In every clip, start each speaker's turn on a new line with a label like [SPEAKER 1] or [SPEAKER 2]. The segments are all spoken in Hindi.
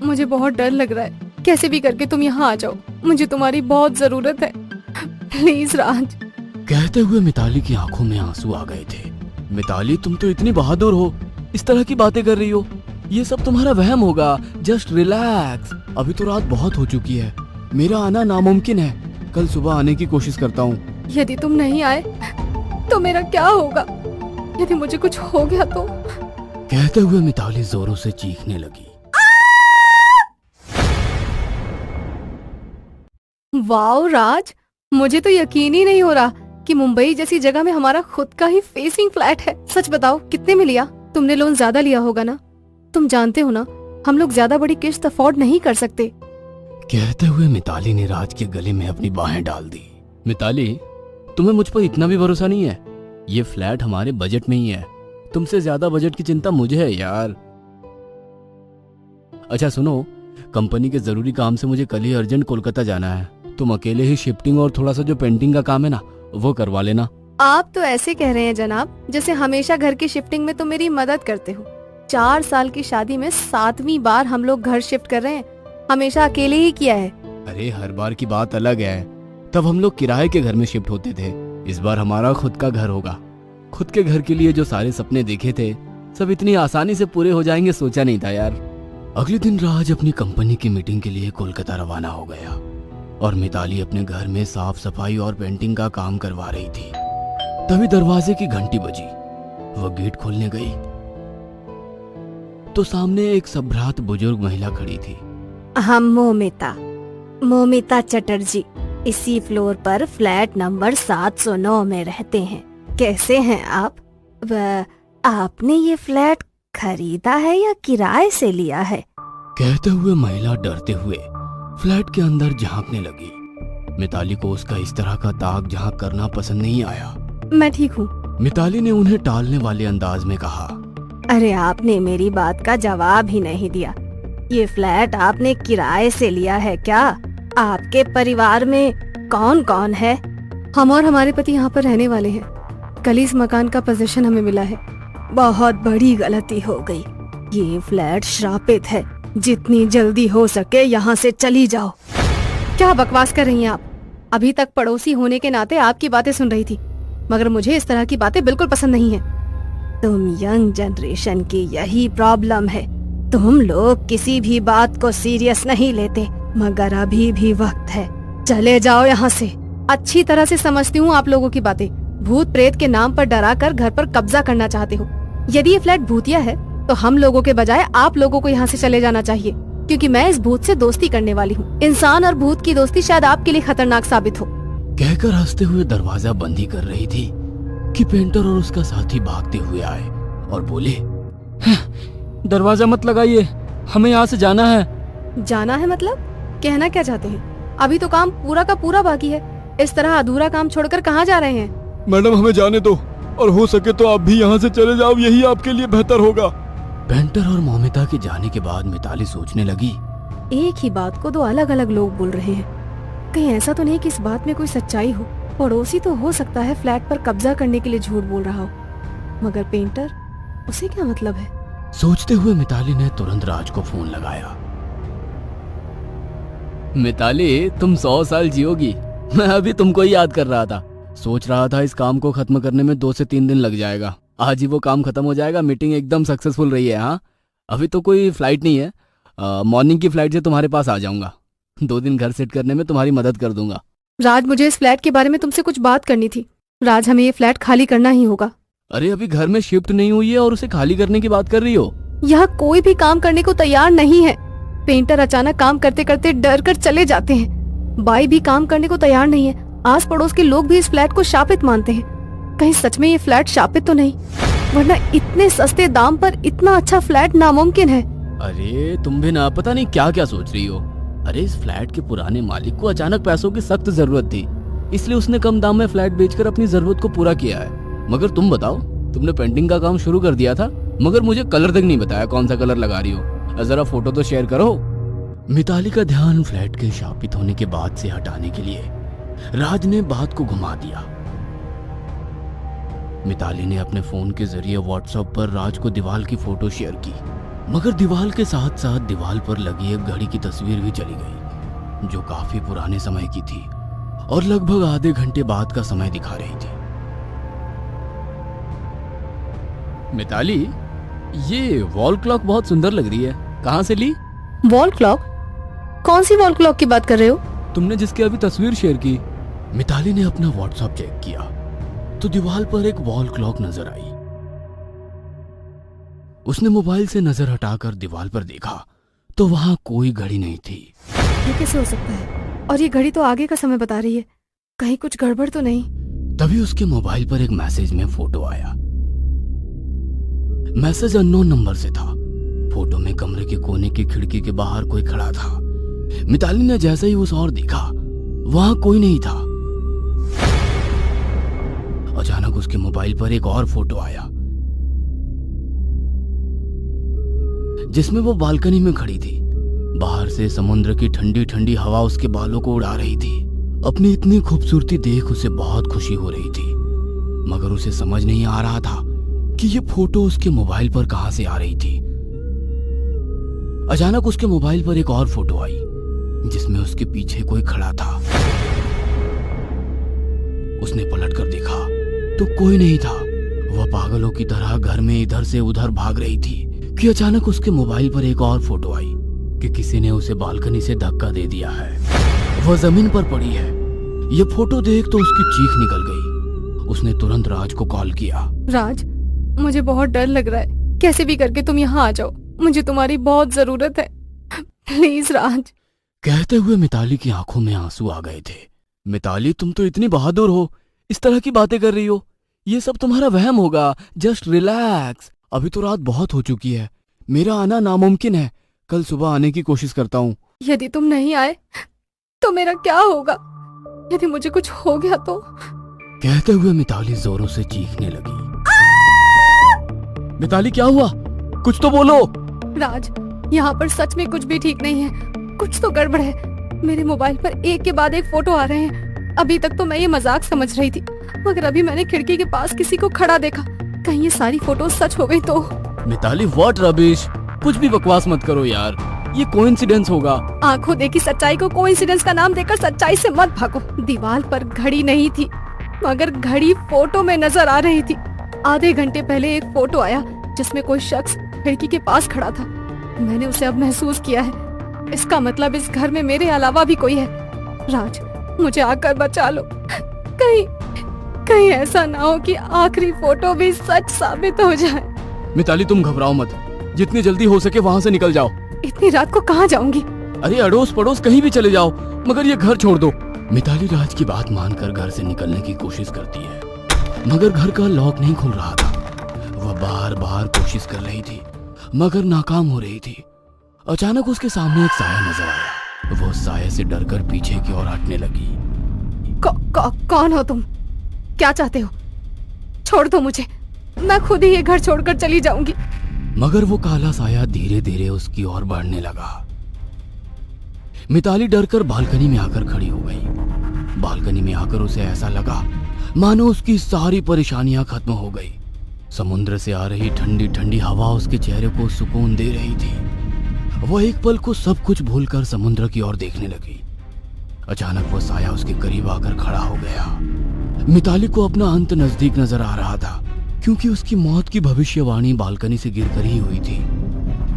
[SPEAKER 1] मुझे बहुत डर लग रहा है। कैसे भी करके तुम यहाँ आ जाओ, मुझे तुम्हारी बहुत जरूरत है। प्लीज राज।
[SPEAKER 2] कहते हुए मिताली की आंखों में आंसू आ गए थे। मिताली, तुम तो इतनी बहादुर हो, इस तरह की बातें कर रही हो। ये सब तुम्हारा वहम होगा। Just relax. अभी तो रात बहुत हो चुकी है, मेरा आना नामुमकिन है। कल सुबह आने की कोशिश करता हूँ।
[SPEAKER 1] यदि तुम नहीं आए तो मेरा क्या होगा? यदि मुझे कुछ हो गया तो?
[SPEAKER 2] कहते हुए मिताली जोरों से चीखने लगी।
[SPEAKER 1] वाओ राज, मुझे तो यकीन ही नहीं हो रहा कि मुंबई जैसी जगह में हमारा खुद का ही फेसिंग फ्लैट है। सच बताओ, कितने में लिया? तुमने लोन ज्यादा लिया होगा ना? तुम जानते हो ना, हम लोग ज्यादा बड़ी किश्त अफोर्ड नहीं कर सकते।
[SPEAKER 2] कहते हुए मिताली ने राज के गले में अपनी बाहें डाल दी। मिताली, तुम्हें मुझ पर इतना भी भरोसा नहीं है? ये फ्लैट हमारे बजट में ही है, तुमसे ज्यादा बजट की चिंता मुझे है यार। अच्छा सुनो, कंपनी के जरूरी काम से मुझे कल ही अर्जेंट कोलकाता जाना है। तुम अकेले ही शिफ्टिंग और थोड़ा सा जो पेंटिंग का काम है ना, वो करवा लेना।
[SPEAKER 1] आप तो ऐसे कह रहे हैं जनाब, जैसे हमेशा घर की शिफ्टिंग में तुम मेरी मदद करते हो। 4 साल की शादी में 7वीं बार हम लोग घर शिफ्ट कर रहे हैं, हमेशा अकेले ही किया है।
[SPEAKER 2] अरे हर बार की बात अलग है, तब हम लोग किराए के घर में शिफ्ट होते थे। इस बार हमारा खुद का घर होगा। खुद के घर के लिए जो सारे सपने देखे थे, सब इतनी आसानी से पूरे हो जाएंगे सोचा नहीं था यार। अगले दिन राज अपनी कंपनी की मीटिंग के लिए कोलकाता रवाना हो गया और मिताली अपने घर में साफ सफाई और पेंटिंग का काम करवा रही थी। तभी दरवाजे की घंटी बजी। वह गेट खोलने गई तो सामने एक सभ्रात बुजुर्ग महिला खड़ी थी।
[SPEAKER 1] हम मोमिता चटर्जी इसी फ्लोर पर फ्लैट नंबर 709 में रहते हैं। कैसे हैं आप? आपने ये फ्लैट खरीदा है या किराए से लिया है?
[SPEAKER 2] कहते हुए महिला डरते हुए फ्लैट के अंदर झांकने लगी। मिताली को उसका इस तरह का ताक झांक करना पसंद नहीं आया।
[SPEAKER 1] मैं ठीक हूँ।
[SPEAKER 2] मिताली ने उन्हें टालने वाले अंदाज में कहा।
[SPEAKER 1] अरे आपने मेरी बात का जवाब ही नहीं दिया। ये फ्लैट आपने किराए से लिया है क्या? आपके परिवार में कौन कौन है? हम और हमारे पति यहाँ पर रहने वाले हैं। कल इस मकान का पोजीशन हमें मिला है। बहुत बड़ी गलती हो गई। ये फ्लैट श्रापित है। जितनी जल्दी हो सके यहाँ से चली जाओ। क्या बकवास कर रही हैं आप? अभी तक पड़ोसी होने के नाते आपकी बातें सुन रही थी, मगर मुझे इस तरह की बातें बिल्कुल पसंद नहीं है। तुम यंग जनरेशन की यही प्रॉब्लम है। तुम लोग किसी भी बात को सीरियस नहीं लेते, मगर अभी भी वक्त है। चले जाओ यहाँ से। अच्छी तरह से समझती हूँ आप लोगों की बातें। भूत प्रेत के नाम पर डरा कर घर पर कब्जा करना चाहते हो। यदि ये फ्लैट भूतिया है तो हम लोगों के बजाय आप लोगों को यहाँ से चले जाना चाहिए, क्योंकि मैं इस भूत से दोस्ती करने वाली हूँ। इंसान और भूत की दोस्ती शायद आपके लिए खतरनाक साबित हो।
[SPEAKER 2] कहकर हंसते हुए दरवाजा बंद ही कर रही थी कि पेंटर और उसका साथी भागते हुए आए और बोले, दरवाजा मत लगाइए, हमें यहाँ से जाना है।
[SPEAKER 1] जाना है मतलब? कहना क्या चाहते हैं? अभी तो काम पूरा का पूरा बाकी है। इस तरह अधूरा काम छोड़कर कहाँ जा रहे हैं?
[SPEAKER 3] मैडम हमें जाने दो, और हो सके तो आप भी यहाँ से चले जाओ, यही आपके लिए बेहतर होगा।
[SPEAKER 2] पेंटर और मोमिता के जाने के बाद मिताली सोचने लगी,
[SPEAKER 1] एक ही बात को 2 अलग अलग लोग बोल रहे हैं। कहीं ऐसा तो नहीं कि इस बात में कोई सच्चाई हो? पड़ोसी तो हो सकता है फ्लैट पर कब्जा करने के लिए झूठ बोल रहा हो, मगर पेंटर, उसे क्या मतलब है?
[SPEAKER 2] सोचते हुए मिताली ने तुरंत राज को फोन लगाया। मिताली, तुम 100 साल जियोगी। मैं अभी तुमको ही याद कर रहा था। सोच रहा था इस काम को खत्म करने में 2 से 3 दिन लग जाएगा। आज ही वो काम खत्म हो जाएगा। मीटिंग एकदम सक्सेसफुल रही है। हाँ, अभी तो कोई फ्लाइट नहीं है। मॉर्निंग की फ्लाइट से तुम्हारे पास आ जाऊंगा। 2 दिन घर सेट करने में तुम्हारी मदद कर दूंगा।
[SPEAKER 1] राज, मुझे इस फ्लैट के बारे में तुमसे कुछ बात करनी थी। राज, हमें ये फ्लैट खाली करना ही होगा।
[SPEAKER 2] अरे अभी घर में शिफ्ट नहीं हुई है और उसे खाली करने की बात कर रही हो?
[SPEAKER 1] यहाँ कोई भी काम करने को तैयार नहीं है। पेंटर अचानक काम करते करते डर कर चले जाते हैं। बाई भी काम करने को तैयार नहीं है। आस पड़ोस के लोग भी इस फ्लैट को शापित मानते हैं। कहीं सच में ये फ्लैट शापित तो नहीं? वरना इतने सस्ते दाम पर इतना अच्छा फ्लैट नामुमकिन है।
[SPEAKER 2] अरे तुम भी ना पता नहीं क्या क्या सोच रही हो। अरे इस फ्लैट के पुराने मालिक को अचानक पैसों की सख्त जरूरत थी, इसलिए उसने कम दाम में फ्लैट बेचकर अपनी जरूरत को पूरा किया है। मगर तुम बताओ, तुमने पेंटिंग का काम शुरू कर दिया था, मगर मुझे कलर तक नहीं बताया कौन सा कलर लगा रही हो। जरा फोटो तो शेयर करो। मिताली का ध्यान फ्लैट के शापित होने के बाद से हटाने के लिए राज ने बात को घुमा दिया। मिताली ने अपने फोन के जरिए व्हाट्सएप पर राज को दीवार की फोटो शेयर की। मगर दीवार के साथ साथ दीवार पर लगी एक घड़ी की तस्वीर भी चली गई, जो काफी पुराने समय की थी और लगभग आधे घंटे बाद का समय दिखा रही थी। मिताली, ये वॉल क्लॉक बहुत सुंदर लग रही है, कहाँ से ली?
[SPEAKER 1] Wall clock? कौन सी वॉल क्लॉक की बात कर रहे हो?
[SPEAKER 2] तुमने जिसकी अभी तस्वीर शेयर की। मिताली ने अपना व्हाट्सएप चेक किया तो दीवार पर एक वॉल क्लॉक नजर आई। उसने मोबाइल से नजर हटाकर दीवार पर देखा तो वहां कोई घड़ी नहीं थी।
[SPEAKER 1] ये कैसे हो सकता है? और ये घड़ी तो आगे का समय बता रही है, कहीं कुछ गड़बड़ तो नहीं?
[SPEAKER 2] तभी उसके मोबाइल पर एक मैसेज में फोटो आया। मैसेज अननोन नंबर से था। फोटो में कमरे के कोने की खिड़की के बाहर कोई खड़ा था। मिताली ने जैसे ही उस ओर देखा, वहां कोई नहीं था। अचानक उसके मोबाइल पर एक और फोटो आया, जिसमें वो बालकनी में खड़ी थी। बाहर से समुद्र की ठंडी ठंडी हवा उसके बालों को उड़ा रही थी। अपनी इतनी खूबसूरती देख उसे बहुत खुशी हो रही थी, मगर उसे समझ नहीं आ रहा था कि ये फोटो उसके मोबाइल पर कहां से आ रही थी। अचानक उसके मोबाइल पर एक और फोटो आई, जिसमें उसके पीछे कोई खड़ा था। उसने पलटकर देखा तो कोई नहीं था। वह पागलों की तरह घर में इधर से उधर भाग रही थी कि अचानक उसके मोबाइल पर एक और फोटो आई कि किसी ने उसे बालकनी से धक्का दे दिया है। वह जमीन पर पड़ी है। यह फोटो देख तो उसकी चीख निकल गई। उसने तुरंत राज को कॉल किया।
[SPEAKER 1] राज, मुझे बहुत डर लग रहा है, कैसे भी करके तुम यहाँ आ जाओ, मुझे तुम्हारी बहुत जरूरत है, प्लीज राज।
[SPEAKER 2] कहते हुए मिताली की आंखों में आंसू आ गए थे। मिताली, तुम तो इतनी बहादुर हो, इस तरह की बातें कर रही हो। ये सब तुम्हारा वहम होगा, जस्ट रिलैक्स। अभी तो रात बहुत हो चुकी है, मेरा आना नामुमकिन है। कल सुबह आने की कोशिश करता हूँ।
[SPEAKER 1] यदि तुम नहीं आए तो मेरा क्या होगा? यदि मुझे कुछ हो गया तो?
[SPEAKER 2] कहते हुए मिताली जोरों से चीखने लगी। मिताली, क्या हुआ? कुछ तो बोलो।
[SPEAKER 1] राज, यहाँ पर सच में कुछ भी ठीक नहीं है, कुछ तो गड़बड़ है। मेरे मोबाइल पर एक के बाद एक फोटो आ रहे हैं। अभी तक तो मैं ये मजाक समझ रही थी, मगर अभी मैंने खिड़की के पास किसी को खड़ा देखा। कहीं ये सारी फोटो सच हो गई तो?
[SPEAKER 2] मिताली, व्हाट रबिश, कुछ भी बकवास मत करो यार, ये कोइंसिडेंस होगा।
[SPEAKER 1] आंखों देखी सच्चाई को कोइंसिडेंस का नाम देकर सच्चाई से मत भागो। दीवार पर घड़ी नहीं थी, मगर घड़ी फोटो में नजर आ रही थी। आधे घंटे पहले एक फोटो आया जिसमें कोई शख्स खिड़की के पास खड़ा था। मैंने उसे अब महसूस किया है। इसका मतलब इस घर में मेरे अलावा भी कोई है। राज, मुझे आकर बचा लो। कहीं कहीं ऐसा ना हो कि आखिरी फोटो भी सच साबित हो जाए।
[SPEAKER 2] मिताली, तुम घबराओ मत, जितनी जल्दी हो सके वहां से निकल जाओ।
[SPEAKER 1] इतनी रात को कहाँ जाऊंगी?
[SPEAKER 2] अरे अड़ोस पड़ोस कहीं भी चले जाओ, मगर ये घर छोड़ दो। मिताली राज की बात मानकर घर से निकलने की कोशिश करती है, मगर घर का लॉक नहीं खुल रहा था। वह बार बार कोशिश कर रही थी, मगर नाकाम हो रही थी। अचानक उसके सामने एक साया नजर आया। वो साये से डरकर पीछे की ओर हटने लगी।
[SPEAKER 1] कौन हो तुम? क्या चाहते हो? छोड़ दो मुझे, मैं खुद ही ये घर छोड़कर चली जाऊंगी।
[SPEAKER 2] मगर वो काला साया धीरे धीरे उसकी ओर बढ़ने लगा। मिताली डरकर बालकनी में आकर खड़ी हो गई। बालकनी में आकर उसे ऐसा लगा मानो उसकी सारी परेशानियां खत्म हो गई। समुद्र से आ रही ठंडी ठंडी हवा उसके चेहरे को सुकून दे रही थी। वह एक पल को सब कुछ भूलकर समुद्र की ओर देखने लगी। अचानक वो साया उसके करीब आकर खड़ा हो गया। मिताली को अपना अंत नजदीक नजर आ रहा था, क्योंकि उसकी मौत की भविष्यवाणी बालकनी से गिरकर ही हुई थी।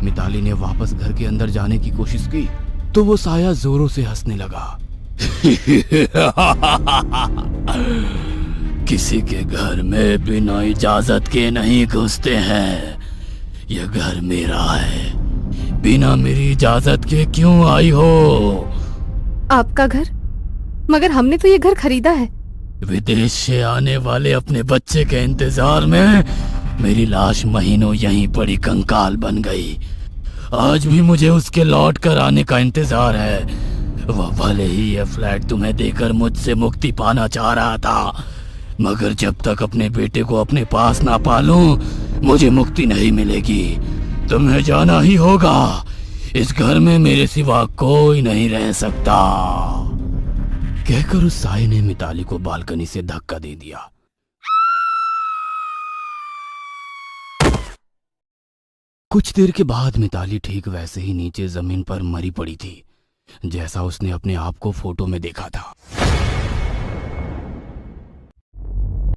[SPEAKER 2] मिताली ने वापस घर के अंदर जाने की कोशिश की तो वो साया जोरों से हंसने लगा। किसी के घर में बिना इजाजत के नहीं घुसते हैं। यह घर मेरा है, बिना मेरी इजाजत के क्यों आई हो?
[SPEAKER 1] आपका घर? मगर हमने तो ये घर खरीदा है।
[SPEAKER 2] विदेश से आने वाले अपने बच्चे के इंतजार में मेरी लाश महीनों यहीं पड़ी कंकाल बन गई। आज भी मुझे उसके लौट कर आने का इंतजार है। वह भले ही यह फ्लैट तुम्हें देकर मुझसे मुक्ति पाना चाह रहा था, मगर जब तक अपने बेटे को अपने पास ना पालूं, मुझे मुक्ति नहीं मिलेगी। तुम्हें जाना ही होगा। इस घर में मेरे सिवा कोई नहीं रह सकता। कहकर उस साये ने मिताली को बालकनी से धक्का दे दिया। कुछ देर के बाद मिताली ठीक वैसे ही नीचे जमीन पर मरी पड़ी थी जैसा उसने अपने आप को फोटो में देखा था।